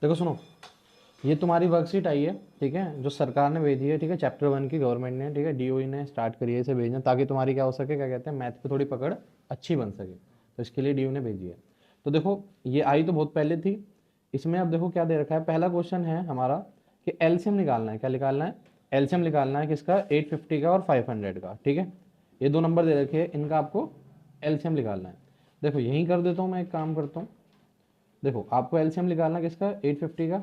देखो सुनो, ये तुम्हारी वर्कशीट आई है, ठीक है, जो सरकार ने भेजी है, ठीक है, चैप्टर 1 की गवर्नमेंट ने, ठीक है, डीओई ने स्टार्ट करी है इसे भेजना, ताकि तुम्हारी क्या हो सके, क्या कहते हैं, मैथ पे थोड़ी पकड़ अच्छी बन सके, तो इसके लिए डीओ ने भेजी है। तो देखो ये आई तो बहुत पहले थी। इसमें अब देखो क्या दे रखा है, पहला क्वेश्चन है हमारा कि एलसीएम निकालना है। क्या निकालना है? एलसीएम निकालना है किसका? 850 का और 500 का, ठीक है। ये दो नंबर दे रखे हैं, इनका आपको एलसीएम निकालना है। देखो यहीं कर देता हूँ, मैं एक काम करता हूँ। देखो आपको एलसीएम निकालना है किसका? 850 का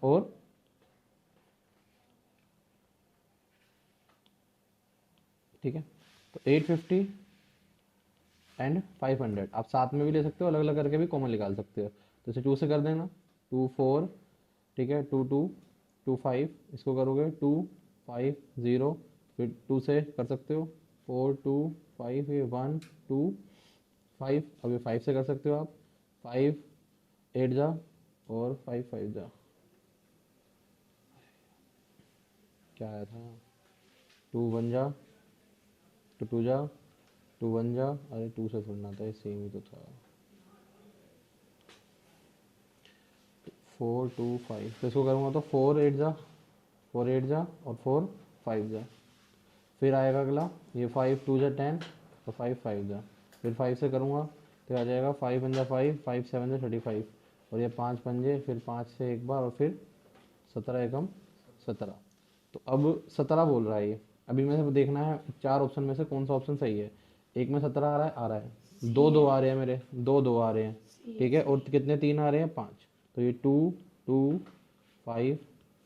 और, ठीक है, तो 850 एंड 500 आप साथ में भी ले सकते हो, अलग अलग करके भी कॉमन निकाल सकते हो। तो इसे 2 से कर देना, 2 4, ठीक है, 2 2 2 5, इसको करोगे 2 5 0, फिर 2 से कर सकते हो 4 2 5, ये 1 2 5, अब ये 5 से कर सकते हो आप 5 8 जा और 5 5 जा, क्या आया था, 2 1 जा, 2 2 जा, 2 1 जा, अरे 2 से थोड़ा था, ये सेम ही तो था, 4 2 5, तो इसको करूँगा तो 4 8 जा, 4 8 जा और 4 5 जा, फिर आएगा अगला ये 5 2 जा 10 और 5 5 जा, फिर 5 से करूँगा तो आ जाएगा 5 1 जा 5 5 7 जा 35, और ये 5 पंजे, फिर 5 से एक बार और फिर 17 एकम 17। तो अब 17 बोल रहा है ये, अभी में से देखना है चार ऑप्शन में से कौन सा ऑप्शन सही है। एक में 17 आ रहा है, दो दो आ रहे हैं मेरे, दो दो आ रहे हैं, ठीक है, और कितने तीन आ रहे हैं? 5। तो ये 2 2 5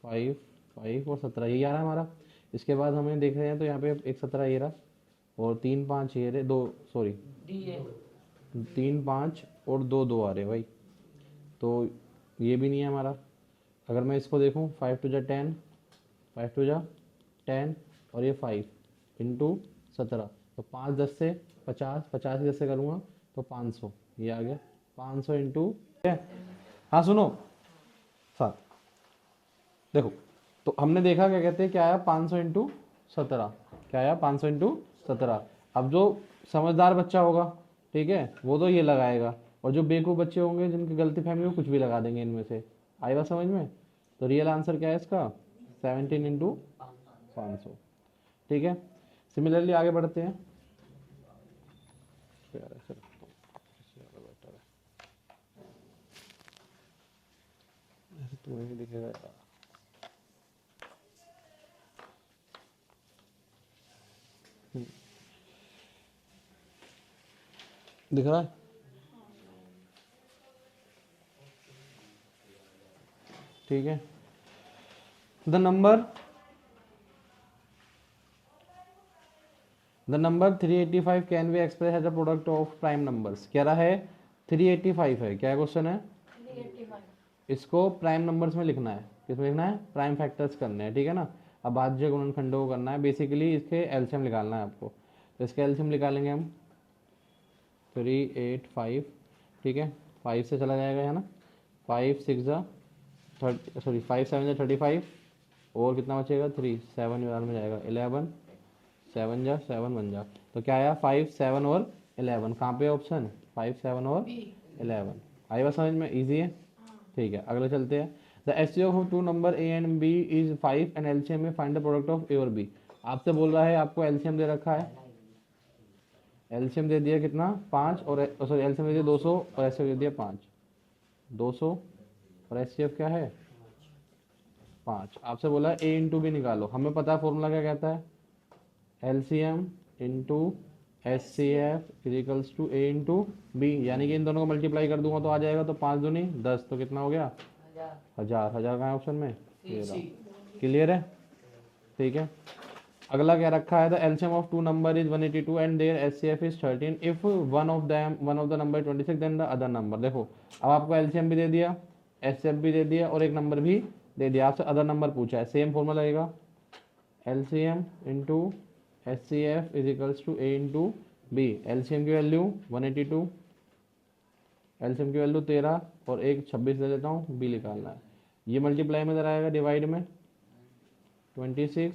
5 5 और 17 यही आ रहा है हमारा। इसके बाद हमें देख रहे हैं तो यहाँ पे एक 17 ये रहा, और 3 5 ये रहे, दो सॉरी 3 5 और दो दो आ रहे हैं भाई, तो ये भी नहीं है हमारा। अगर मैं इसको देखूँ 5 2 जा 10, 5 2 जा 10 और ये 5 इंटू 17, तो 5 10 से 50, 50 10 से करूँगा तो 500, ये आ गया 500 इंटू, ठीक है। हाँ सुनो सर, देखो, तो हमने देखा क्या कहते हैं, क्या आया 500 इंटू 17, क्या आया 500 इंटू 17। अब जो समझदार बच्चा होगा, ठीक है, वो तो ये लगाएगा, और जो बेवकूफ़ बच्चे होंगे जिनकी गलती फहमी हो कुछ भी लगा देंगे इनमें से। आई बात समझ में? तो रियल आंसर क्या है इसका? 17 इंटू 500, ठीक है। सिमिलरली आगे बढ़ते हैं। यार ऐसे रखता हूँ, इससे ज़्यादा बेटर है, ऐसे तुम्हें भी दिखेगा यार। दिख रहा है? ठीक है। The number 385 can be express as a product of prime numbers. कह रहा है 385 है, क्या क्वेश्चन है? 385। इसको प्राइम नंबर्स में लिखना है, किसमें लिखना है? प्राइम फैक्टर्स करने हैं, ठीक है ना। अब भाज्य गुणनखंडों को करना है, बेसिकली इसके एलसीएम निकालना है आपको। तो इसके एलसीएम निकालेंगे हम 385, ठीक है, 5 से चला जाएगा है ना, 5 6 जा 30, सॉरी 5 7 जा 35, और कितना बचेगा 3 7 में जाएगा 11, 7 जा 7 1 जा, तो क्या आया 5 7 और 11, कहाँ पे ऑप्शन 5 7 और 11। आई बात समझ में? इजी है, ठीक है। अगले चलते हैं। The HCF of two number A and B is 5 and LCM में find the product of A और बी। आपसे बोल रहा है, आपको एलसीएम दे रखा है, एलसीएम दे दिया कितना 5, और सॉरी एलसीएम दे दिया 200 और एचसीएफ दे दिया 5, 200 और एचसीएफ क्या है 5। आपसे बोला ए इंटू बी निकालो, हमें पता है फॉर्मूला क्या कहता है, LCM into H C F is equals to A into B, यानी कि इन दोनों को मल्टीप्लाई कर दूंगा तो आ जाएगा, तो 5 दूनी 10, तो कितना हो गया 1000। 1000 कहाँ है ऑप्शन में? ये रहा। क्लियर है, ठीक है। अगला क्या रखा है, the LCM of two number is 182 and their HCF is 13 if one of the number 26 then the other number. देखो अब आपको एलसीएम भी दे दिया, एचसीएफ भी दे दिया, और एक नंबर भी दे दिया, आपसे अदर नंबर पूछा है, सेम फॉर्मूला लगेगा, LCM into H C F is equals to A into B. LCM की वैल्यू 182, एलसीएम की वैल्यू 13 और एक 26 ले लेता हूँ, बी निकालना है। ये मल्टीप्लाई में इधर आएगा, डिवाइड में 26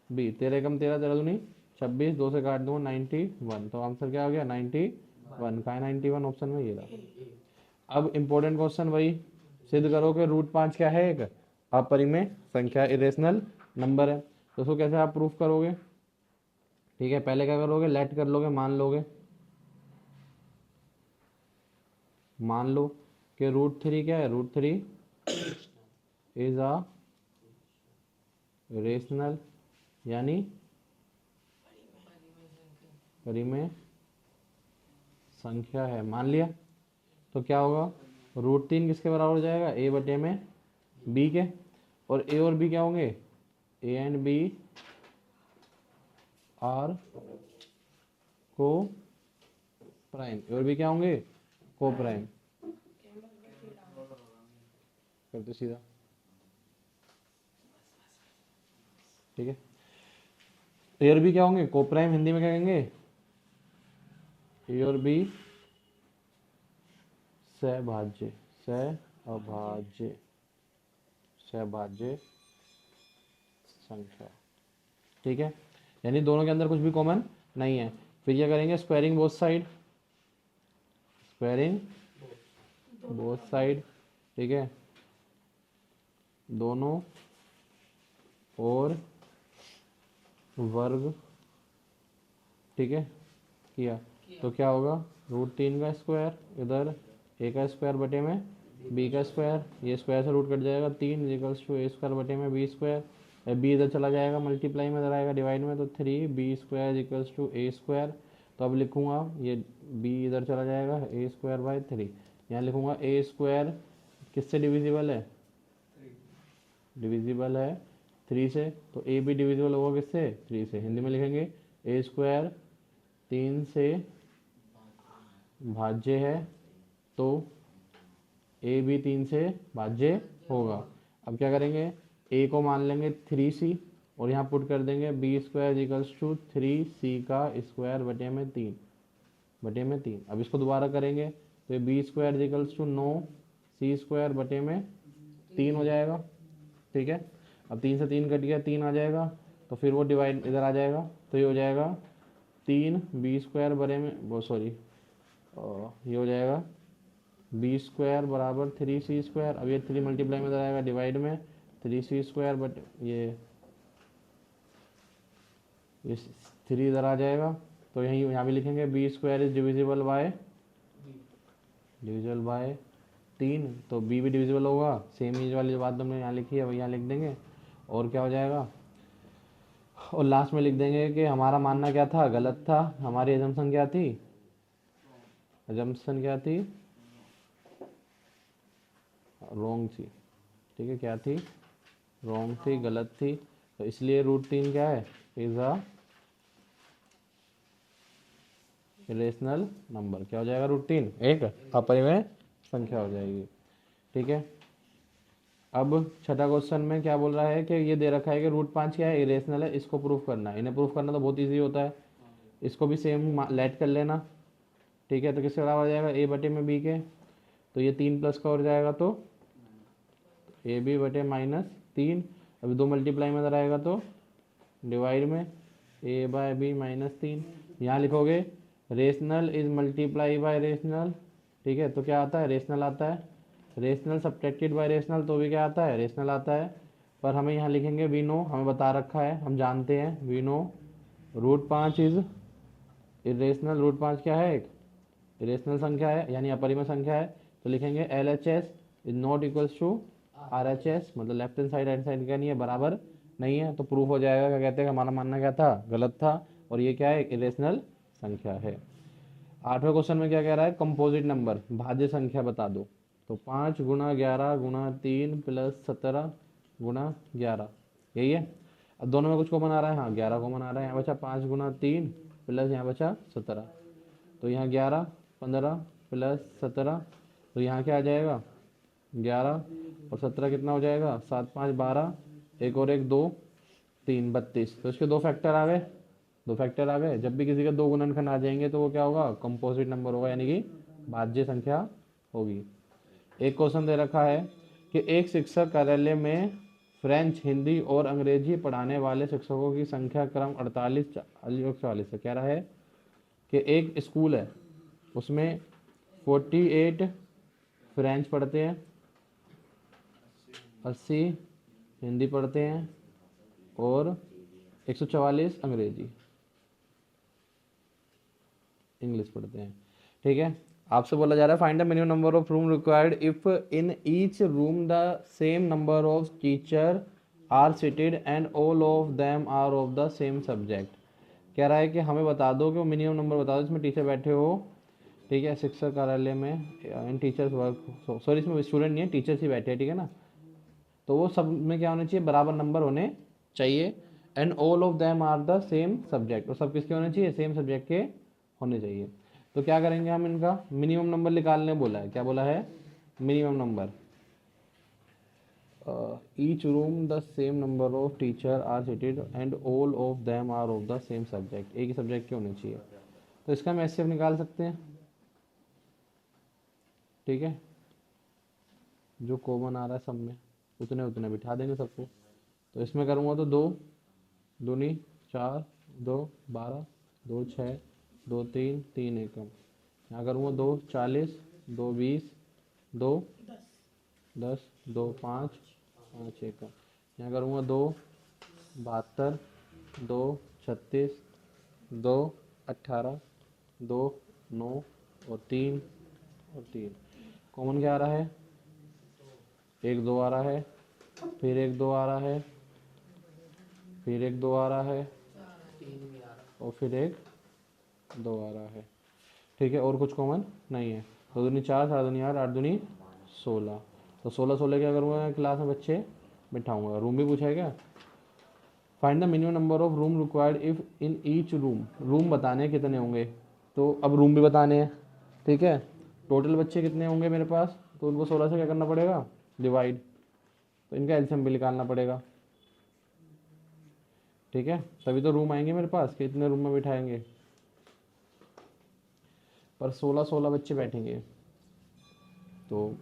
बी, 13 कम 13 13 दूनी 26, 2 से काट दूंगा 91, तो आंसर क्या हो गया 91। कहाँ है 91 ऑप्शन में? ये रहा। अब इंपॉर्टेंट क्वेश्चन वही सिद्ध करो कि रूट 5 क्या है, एक अपरिमेय संख्या, इरेशनल नंबर है। तो उसको कैसे आप प्रूफ करोगे? ठीक है, पहले क्या करोगे, लेट कर लोगे, मान लोगे, मान लो कि रूट 3 क्या है, रूट 3 इज अ रेशनल यानी परिमेय संख्या है, मान लिया। तो क्या होगा, रूट 3 किसके बराबर हो जाएगा, ए बटे में बी के, और ए और बी क्या होंगे, ए एंड बी आर को प्राइम, ए और बी क्या होंगे, को प्राइम। करते सीधा, ठीक है। ए और बी क्या होंगे, को प्राइम, हिंदी में क्या कहेंगे, ए और बी सहभाज्य, सहअभाज्य, सहभाज्य संख्या, ठीक है। यानी दोनों के अंदर कुछ भी कॉमन नहीं है। फिर क्या करेंगे, squaring both side, squaring both side, ठीक है, दोनों और वर्ग, ठीक है, किया। तो क्या होगा, रूट 3 का स्क्वायर इधर, ए का स्क्वायर बटे में बी का स्क्वायर, ये स्क्वायर से रूट कट जाएगा, 3 इक्वल्स टू ए स्क्वायर बटे में बी स्क्वायर, बी इधर चला जाएगा मल्टीप्लाई में, इधर आएगा डिवाइड में, तो 3 B square equals to A square. तो अब लिखूंगा ये बी इधर चला जाएगा, ए स्क्वायर बाई 3, यहाँ लिखूंगा ए स्क्वायर किससे डिविजिबल है, डिविजिबल है 3 से, तो ए भी डिविजिबल होगा किससे, 3 से। हिंदी में लिखेंगे ए स्क्वायर 3 से भाज्य है, तो ए भी 3 से भाज्य होगा। अब क्या करेंगे, ए को मान लेंगे 3c और यहाँ पुट कर देंगे B square equals to 3c का स्क्वायर बटे में 3, बटे में 3। अब इसको दोबारा करेंगे तो ये B square equals to 9c square बटे में 3 हो जाएगा, ठीक है। अब 3 से 3 कट गया, 3 आ जाएगा, तो फिर वो डिवाइड इधर आ जाएगा, तो ये हो जाएगा 3 बी स्क्वायर बटे में वो सॉरी ये हो जाएगा बी स्क्वायर बराबर 3c स्क्वायर। अब ये 3 मल्टीप्लाई में इधर आएगा डिवाइड में, 3c स्क्वायर बट ये 3 इधर आ जाएगा, तो यहीं यहाँ भी लिखेंगे B square is divisible by, divisible by 3, तो बी भी डिविजिबल होगा, सेम ही वाली जो बात हमने यहाँ लिखी है वही यहाँ लिख देंगे, और क्या हो जाएगा, और लास्ट में लिख देंगे कि हमारा मानना क्या था, गलत था, हमारी एजम्पशन क्या थी, एजम्पशन क्या थी, रॉन्ग थी, ठीक है, क्या थी, रॉन्ग थी, गलत थी। तो इसलिए रूट 3 क्या है, इज अ इरेशनल नंबर। क्या हो जाएगा, रूट 3 एक अपरिमेय संख्या हो जाएगी, ठीक है। अब छठा क्वेश्चन में क्या बोल रहा है कि ये दे रखा है कि रूट 5 क्या है, इरेशनल है, इसको प्रूफ करना है। इन्हें प्रूफ करना तो बहुत ईजी होता है, इसको भी सेम लेट कर लेना, ठीक है। तो किसके बराबर आ जाएगा, ए बटे में बी के, तो ये 3 प्लस का हो जाएगा, तो ए बी बटे -3, अभी 2 मल्टीप्लाई में इधर आएगा तो डिवाइड में ए बाय बी -3। यहाँ लिखोगे rational is multiply by rational, ठीक है, तो क्या आता है, रेशनल आता है, रेशनल सब्ट्रैक्टेड बाय रेशनल तो भी क्या आता है, रेशनल आता है। पर हमें यहाँ लिखेंगे वी नो, हमें बता रखा है, हम जानते हैं, we know root 5 is irrational, root 5 क्या है, एक इरेशनल संख्या है यानी अपरिमेय संख्या है। तो लिखेंगे LHS is not equals to RHS, मतलब left hand side right side का नहीं है, बराबर नहीं है, तो प्रूफ हो जाएगा। क्या कहते हैं, हमारा मानना क्या था, गलत था, और ये क्या है, एक इरेशनल संख्या है। 8वें क्वेश्चन में क्या कह रहा है, कंपोजिट नंबर, भाज्य संख्या बता दो। तो 5 गुणा 11 गुणा 3 प्लस 17 गुणा 11, यही है। अब दोनों में कुछ कॉमन आ रहा है, हाँ 11 कॉमन आ रहा है, यहाँ बचा 5 गुणा 3 प्लस यहाँ बचा 17, तो यहाँ 11 15 प्लस 17, तो यहाँ क्या आ जाएगा 11 और 17 कितना हो जाएगा, 7 5 12, एक और एक 2 3 32, तो इसके 2 फैक्टर आ गए, 2 फैक्टर आ गए। जब भी किसी के 2 गुणनखंड आ जाएंगे तो वो क्या होगा, कंपोजिट नंबर होगा, यानी कि भाज्य संख्या होगी। एक क्वेश्चन दे रखा है कि एक शिक्षक कार्यालय में फ्रेंच, हिंदी और अंग्रेजी पढ़ाने वाले शिक्षकों की संख्या क्रम 48 40 से कह रहा है कि एक स्कूल है उसमें 48 फ्रेंच पढ़ते हैं, 80 हिंदी पढ़ते हैं और 144 अंग्रेजी इंग्लिश पढ़ते हैं। ठीक है, आपसे बोला जा रहा है find the minimum number of room required if in each room the same number of teacher are seated and all of them are of the same subject. कह रहा है कि हमें बता दो कि वो मिनिमम नंबर बता दो इसमें टीचर बैठे हो। ठीक है, शिक्षक कार्यालय में इन टीचर्स वर्क, सॉरी इसमें स्टूडेंट नहीं है, टीचर्स ही बैठे हैं। ठीक है ना, तो वो सब में क्या होने चाहिए, बराबर नंबर होने चाहिए। And all of them are the same subject, और सब किसके होने चाहिए, सेम सब्जेक्ट के होने चाहिए। तो क्या करेंगे हम, इनका मिनिमम नंबर निकालने बोला है। क्या बोला है, minimum number. Each room the same number of teacher are seated and all of them are of the same subject, एक ही सब्जेक्ट के होने चाहिए। तो इसका हम एचसीएफ निकाल सकते हैं। ठीक है, जो कॉमन आ रहा है सब में उतने उतने बिठा देंगे सबको। तो इसमें करूँगा तो 2 दूनी 4, 2 12, 2 6, 2 3, 3 एकम। यहाँ करूँगा 2 40, 2 20, 2 10, 2 5, 5 एकम। यहाँ करूँगा 2 72, 2 36, 2 18, 2 9 और 3 और 3। कॉमन क्या आ रहा है, 1 2 आ रहा है, फिर 1 2 आ रहा है, फिर 1 2 आ रहा है, और फिर 1 2 आ रहा है। ठीक है, और कुछ कॉमन नहीं है। 2 दूनी 4, 4 दूनी 8, 8 दूनी 16। तो 16 16 क्या करूँगा, क्लास में बच्चे बिठाऊंगा। रूम भी पूछा है क्या, find the minimum number of room required if in each room, room बताने हैं कितने होंगे। तो अब रूम भी बताने हैं। ठीक है, टोटल बच्चे कितने होंगे मेरे पास, तो उनको 16 से क्या करना पड़ेगा, डिवाइड। तो इनका एलसीएम भी निकालना पड़ेगा। ठीक है, तभी तो रूम आएंगे मेरे पास, कितने रूम में बिठाएंगे। पर 16 16 बच्चे बैठेंगे, तो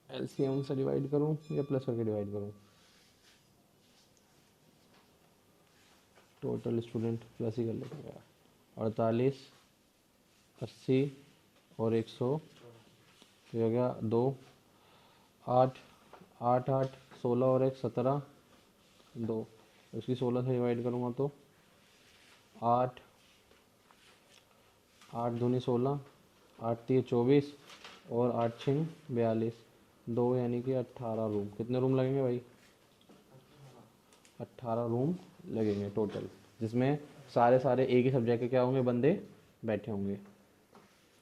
एलसीएम से डिवाइड करूं या प्लस करके डिवाइड करूं। टोटल स्टूडेंट प्लस ही कर लेते हैं। 48 80 और 100, तो हो गया 2 8 8 8 16 और 1 17, 2। इसकी 16 से डिवाइड करूँगा तो 8 8 दूनी 16, 8 3 24 और 8 6 42, 2 यानी कि 18 रूम। कितने रूम लगेंगे भाई, 18 रूम लगेंगे टोटल, जिसमें सारे सारे एक ही सब्जेक्ट के क्या होंगे, बंदे बैठे होंगे।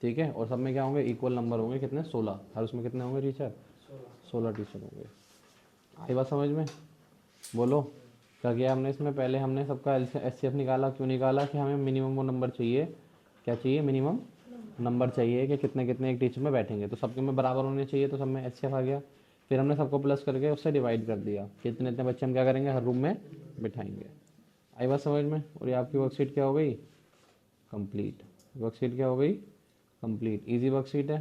ठीक है, और सब में क्या होंगे, इक्वल नंबर होंगे, कितने 16, हर उसमें कितने होंगे टीचर, 16 टीचर होंगे। आई बात समझ में, बोलो। क्या किया हमने इसमें, पहले हमने सबका एचसीएफ निकाला। क्यों निकाला, कि हमें मिनिमम वो नंबर चाहिए। क्या चाहिए, मिनिमम नंबर चाहिए कि कितने कितने एक टीचर में बैठेंगे, तो सबके में बराबर होने चाहिए। तो सब में एचसीएफ आ गया। फिर हमने सबको प्लस करके उससे डिवाइड कर दिया कि इतने इतने बच्चे हम क्या करेंगे, हर रूम में बिठाएंगे। आई बात समझ में। और ये आपकी वर्कशीट क्या हो गई, कंप्लीट। वर्कशीट क्या हो गई, कंप्लीट। इजी वर्कशीट है।